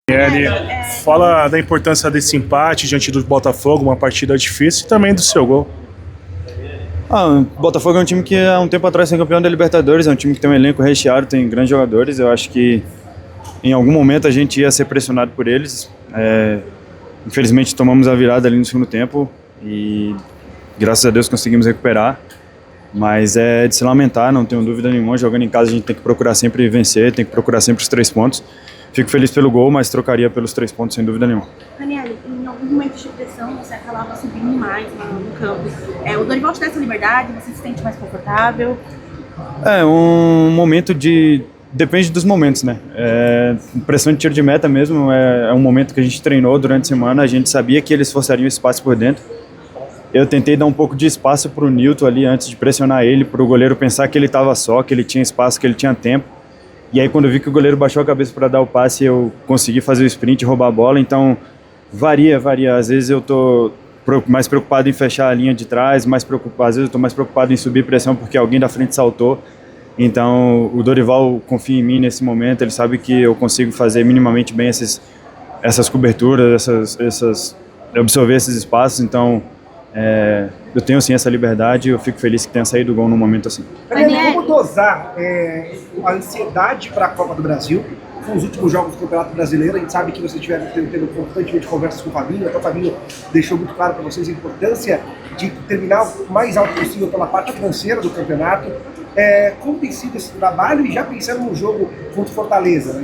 Ele fala da importância desse empate diante do Botafogo, uma partida difícil, e também do seu gol. O Botafogo é um time que há um tempo atrás foi campeão da Libertadores, é um time que tem um elenco recheado, tem grandes jogadores. Eu acho que em algum momento a gente ia ser pressionado por eles. Infelizmente tomamos a virada ali no segundo tempo e graças a Deus conseguimos recuperar. Mas é de se lamentar, não tenho dúvida nenhuma. Jogando em casa a gente tem que procurar sempre vencer, tem que procurar sempre os 3 pontos. Fico feliz pelo gol, mas trocaria pelos 3 pontos sem dúvida nenhuma. Daniel, em alguns momentos de pressão você acabava subindo mais no campo. O Dorival te dá essa liberdade, você se sente mais confortável? Um momento de... Depende dos momentos, né? Pressão de tiro de meta mesmo é um momento que a gente treinou durante a semana, a gente sabia que eles forçariam espaço por dentro. Eu tentei dar um pouco de espaço para o Nilton ali antes de pressionar ele, para o goleiro pensar que ele estava só, que ele tinha espaço, que ele tinha tempo. E aí quando eu vi que o goleiro baixou a cabeça para dar o passe, eu consegui fazer o sprint, roubar a bola. Então varia. Às vezes eu tô mais preocupado em fechar a linha de trás, às vezes eu estou mais preocupado em subir pressão porque alguém da frente saltou. Então o Dorival confia em mim nesse momento, ele sabe que eu consigo fazer minimamente bem essas coberturas, absorver esses espaços. Então eu tenho sim essa liberdade e eu fico feliz que tenha saído o gol num momento assim. Daniel, como dosar a ansiedade para a Copa do Brasil? Com os últimos jogos do Campeonato Brasileiro, a gente sabe que você estiver tendo constantemente conversas com o Fabinho, até o Fabinho deixou muito claro para vocês a importância de terminar o mais alto possível pela parte financeira do campeonato. Como tem sido esse trabalho e já pensando no jogo contra o Fortaleza?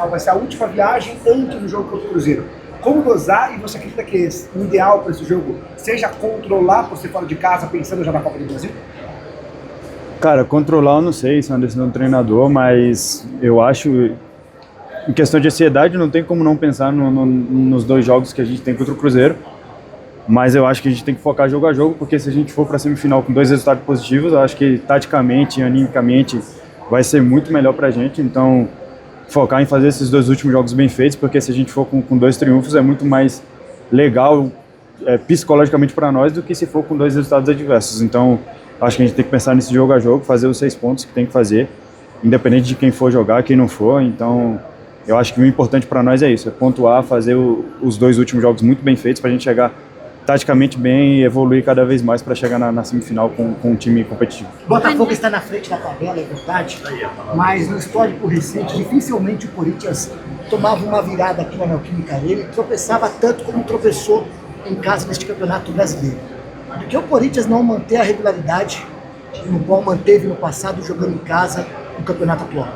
Vai ser a última viagem antes do jogo contra o Cruzeiro. Como dosar, e você acredita que o ideal para esse jogo seja controlar por ser fora de casa, pensando já na Copa do Brasil? Cara, controlar eu não sei, isso é uma decisão do treinador, mas eu acho, em questão de ansiedade, não tem como não pensar nos 2 jogos que a gente tem contra o Cruzeiro, mas eu acho que a gente tem que focar jogo a jogo, porque se a gente for para a semifinal com 2 resultados positivos, eu acho que taticamente e animicamente vai ser muito melhor para a gente. Então focar em fazer esses 2 últimos jogos bem feitos, porque se a gente for com 2 triunfos é muito mais legal psicologicamente para nós do que se for com 2 resultados adversos. Então acho que a gente tem que pensar nesse jogo a jogo, fazer os 6 pontos que tem que fazer, independente de quem for jogar, quem não for. Então eu acho que o importante para nós é isso, é pontuar, fazer os 2 últimos jogos muito bem feitos para a gente chegar taticamente bem e evoluir cada vez mais para chegar na semifinal com um time competitivo. O Botafogo está na frente da tabela, é verdade, mas no histórico recente, dificilmente o Corinthians tomava uma virada aqui na Neoquímica Arena e tropeçava tanto como tropeçou em casa neste campeonato brasileiro. Por que o Corinthians não manter a regularidade no qual manteve no passado jogando em casa no campeonato atual?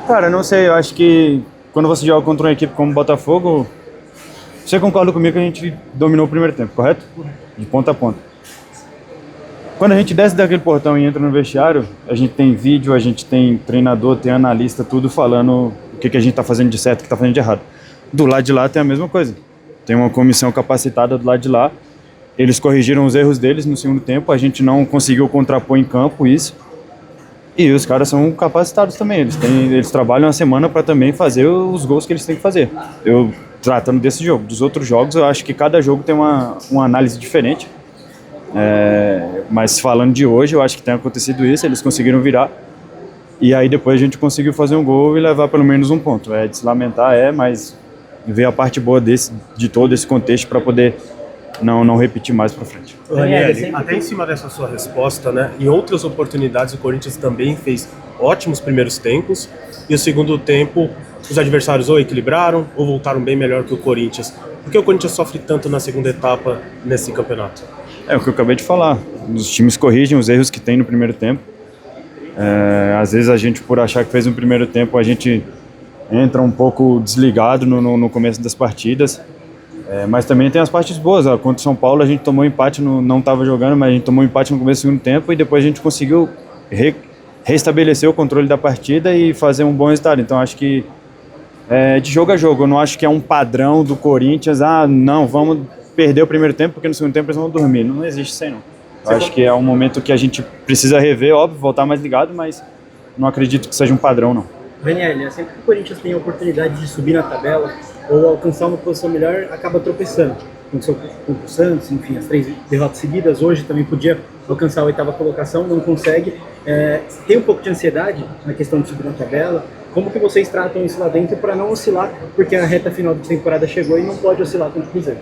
Cara, não sei, eu acho que quando você joga contra uma equipe como o Botafogo, você concorda comigo que a gente dominou o primeiro tempo, correto? De ponta a ponta. Quando a gente desce daquele portão e entra no vestiário, a gente tem vídeo, a gente tem treinador, tem analista, tudo falando o que a gente está fazendo de certo e o que está fazendo de errado. Do lado de lá tem a mesma coisa. Tem uma comissão capacitada do lado de lá. Eles corrigiram os erros deles no segundo tempo, a gente não conseguiu contrapor em campo isso. E os caras são capacitados também, eles trabalham a semana para também fazer os gols que eles têm que fazer. Eu, tratando desse jogo, dos outros jogos, eu acho que cada jogo tem uma análise diferente. Mas falando de hoje, eu acho que tem acontecido isso, eles conseguiram virar. E aí depois a gente conseguiu fazer um gol e levar pelo menos um ponto. É de se lamentar, mas ver a parte boa de todo esse contexto para poder não repetir mais para frente. Daniel, até em cima dessa sua resposta, né, em outras oportunidades o Corinthians também fez ótimos primeiros tempos e o segundo tempo os adversários ou equilibraram ou voltaram bem melhor que o Corinthians. Por que o Corinthians sofre tanto na segunda etapa nesse campeonato? É o que eu acabei de falar, os times corrigem os erros que tem no primeiro tempo. Às vezes a gente, por achar que fez um primeiro tempo, a gente entra um pouco desligado no começo das partidas. Mas também tem as partes boas. Contra o São Paulo a gente tomou empate, não estava jogando, mas a gente tomou empate no começo do segundo tempo e depois a gente conseguiu restabelecer o controle da partida e fazer um bom resultado. Então acho que de jogo a jogo, eu não acho que é um padrão do Corinthians, não, vamos perder o primeiro tempo porque no segundo tempo eles vão dormir. Não existe isso aí não. Eu acho que é um momento que a gente precisa rever, óbvio, voltar mais ligado, mas não acredito que seja um padrão não. Daniel, sempre que o Corinthians tem a oportunidade de subir na tabela ou alcançar uma posição melhor, acaba tropeçando. Aconteceu com o Santos, enfim, as 3 derrotas seguidas. Hoje também podia alcançar a 8ª colocação, não consegue. Tem um pouco de ansiedade na questão de subir na tabela, Como que vocês tratam isso lá dentro para não oscilar, porque a reta final da temporada chegou e não pode oscilar contra o Cruzeiro?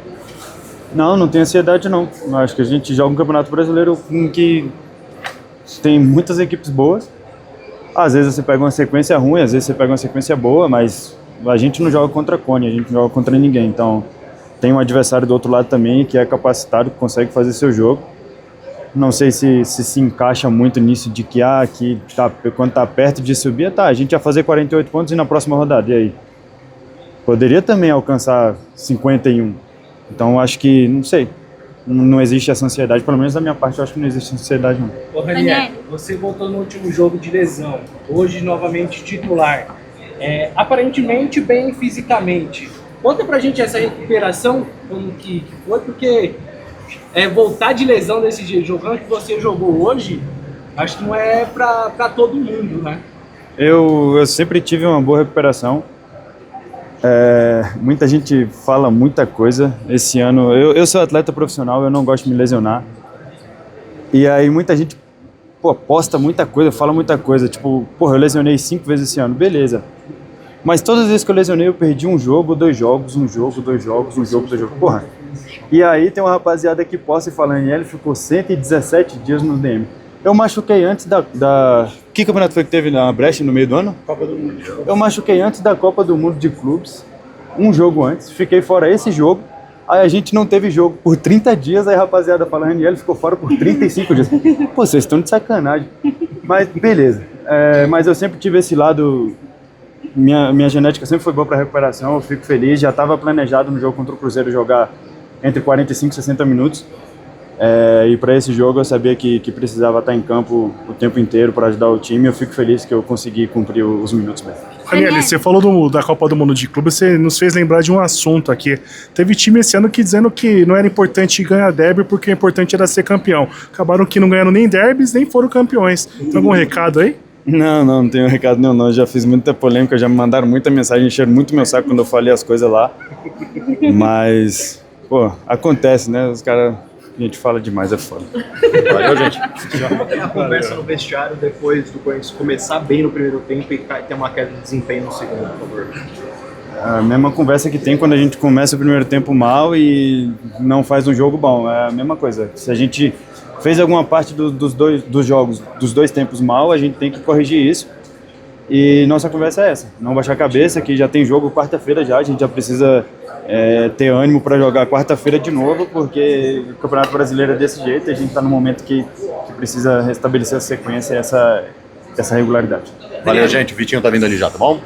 Não tem ansiedade não. Eu acho que a gente joga um Campeonato Brasileiro em que tem muitas equipes boas. Às vezes você pega uma sequência ruim, às vezes você pega uma sequência boa, mas a gente não joga contra a Cone, a gente não joga contra ninguém. Então tem um adversário do outro lado também que é capacitado, que consegue fazer seu jogo. Não sei se encaixa muito nisso de que, quando tá perto de subir, a gente ia fazer 48 pontos e na próxima rodada, e aí? Poderia também alcançar 51. Então acho que, não sei, não existe essa ansiedade, pelo menos da minha parte eu acho que não existe ansiedade não. Ô Ranieri, você voltou no último jogo de lesão, hoje novamente titular, aparentemente bem fisicamente. Conta pra gente essa recuperação, como que foi, porque voltar de lesão desse jeito, jogando que você jogou hoje, acho que não é pra todo mundo, né? Eu sempre tive uma boa recuperação. Muita gente fala muita coisa esse ano. Eu sou atleta profissional, eu não gosto de me lesionar. E aí muita gente posta muita coisa, fala muita coisa. Tipo, eu lesionei 5 vezes esse ano, beleza. Mas todas as vezes que eu lesionei, eu perdi um jogo, 2 jogos, um jogo, 2 jogos, um jogo, 2 jogos. Porra. E aí tem uma rapaziada que posta e fala, ele ficou 117 dias no DM. Eu machuquei antes da... Que campeonato foi que teve na Brecha no meio do ano? Copa do Mundo. Eu machuquei antes da Copa do Mundo de Clubes, um jogo antes, fiquei fora esse jogo, aí a gente não teve jogo por 30 dias, aí a rapaziada fala, Ranieri ficou fora por 35 dias. Pô, vocês estão de sacanagem. Mas beleza, mas eu sempre tive esse lado, minha genética sempre foi boa para recuperação, eu fico feliz, já estava planejado no jogo contra o Cruzeiro jogar entre 45 e 60 minutos. E para esse jogo eu sabia que precisava estar em campo o tempo inteiro para ajudar o time. Eu fico feliz que eu consegui cumprir os minutos mesmo. Ranieri, você falou da Copa do Mundo de Clube, você nos fez lembrar de um assunto aqui. Teve time esse ano que dizendo que não era importante ganhar derby porque o importante era ser campeão. Acabaram que não ganharam nem derbys, nem foram campeões. Tem algum recado aí? Não tenho recado nenhum não. Já fiz muita polêmica, já me mandaram muita mensagem, encheram muito meu saco quando eu falei as coisas lá. Mas, acontece, né? Os caras... A gente fala demais, é foda. Valeu, gente. Como é a conversa no vestiário depois do Corinthians começar bem no primeiro tempo e ter uma queda de desempenho no segundo, por favor? A mesma conversa que tem quando a gente começa o primeiro tempo mal e não faz um jogo bom. É a mesma coisa. Se a gente fez alguma parte dos jogos, dos 2 tempos mal, a gente tem que corrigir isso. E nossa conversa é essa. Não baixar a cabeça, que já tem jogo quarta-feira já. A gente já precisa ter ânimo para jogar quarta-feira de novo, porque o Campeonato Brasileiro é desse jeito. A gente está num momento que precisa restabelecer a sequência e essa regularidade. Valeu, gente. O Vitinho tá vindo ali já, tá bom?